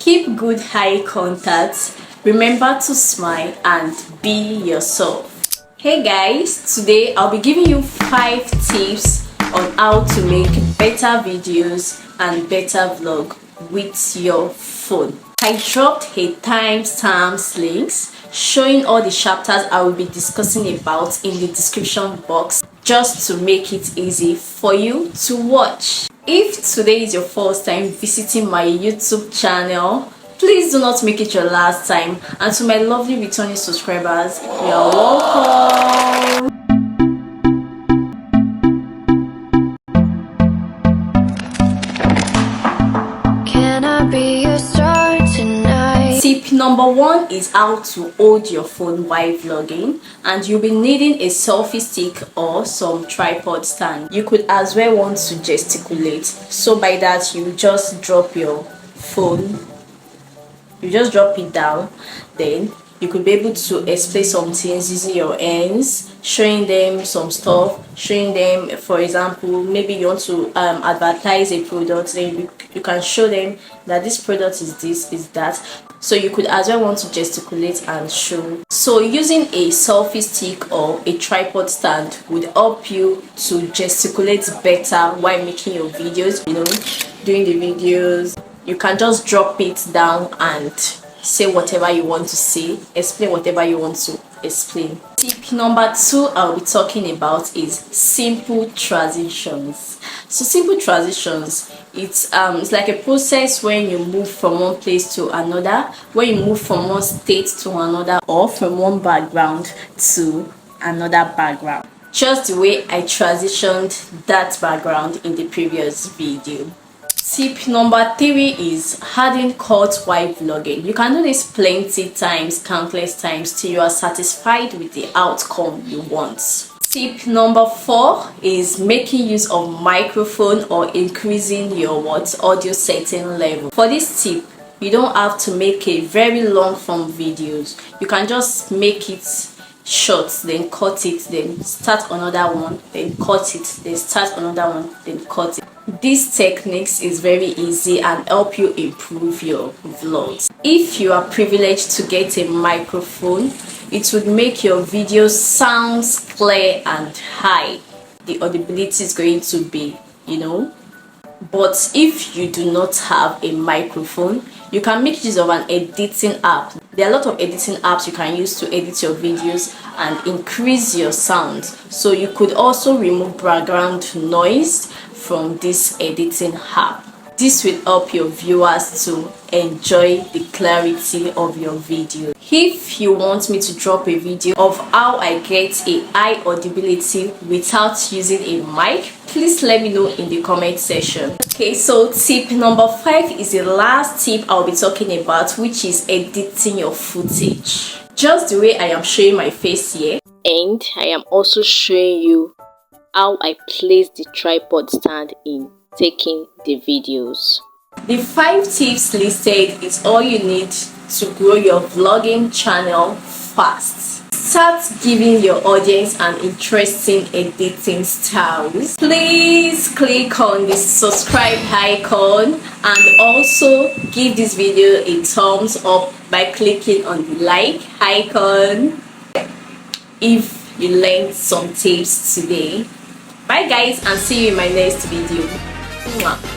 Keep good eye contact, remember to smile and be yourself. Hey guys, today I'll be giving you 5 tips on how to make better videos and better vlog with your phone. I dropped a timestamps links showing all the chapters I will be discussing about in the description box, just to make it easy for you to watch. If today is your first time visiting my YouTube channel, please do not make it your last time. And to my lovely returning subscribers, you're welcome. Can I be your star tonight? Tip number 1 is how to hold your phone while vlogging, and you'll be needing a selfie stick or some tripod stand. You could as well want to gesticulate, so by that you just drop your phone, you just drop it down, then you could be able to explain some things using your hands, showing them some stuff, showing them, for example, maybe you want to advertise a product, then you can show them that this product is this, is that. So you could as well want to gesticulate and show. So using a selfie stick or a tripod stand would help you to gesticulate better while making your videos, doing the videos. You can just drop it down and say whatever you want to say, explain whatever you want to explain. Tip number 2 I'll be talking about is simple transitions. So simple transitions, it's like a process when you move from one place to another, when you move from one state to another, or from one background to another background, just the way I transitioned that background in the previous video. Tip number 3 is adding cuts while vlogging. You can do this plenty times, countless times, till you are satisfied with the outcome you want. Tip number 4 is making use of microphone or increasing your audio setting level. For this tip, you don't have to make a very long form videos. You can just make it short, then cut it, then start another one, then cut it, then start another one, then cut it. These techniques is very easy and help you improve your vlogs. If you are privileged to get a microphone, it would make your videos sound clear and high. The audibility is going to be, But if you do not have a microphone, you can make use of an editing app. There are a lot of editing apps you can use to edit your videos and increase your sound. So you could also remove background noise from this editing app. This will help your viewers to enjoy the clarity of your video. If you want me to drop a video of how I get a high audibility without using a mic, please let me know in the comment section. Okay, so tip number 5 is the last tip I'll be talking about, which is editing your footage. Just the way I am showing my face here, and I am also showing you how I place the tripod stand in taking the videos. The 5 tips listed is all you need to grow your vlogging channel fast. Start giving your audience an interesting editing styles. Please click on the subscribe icon and also give this video a thumbs up by clicking on the like icon if you learned some tips today. Bye guys, and see you in my next video. Mwah.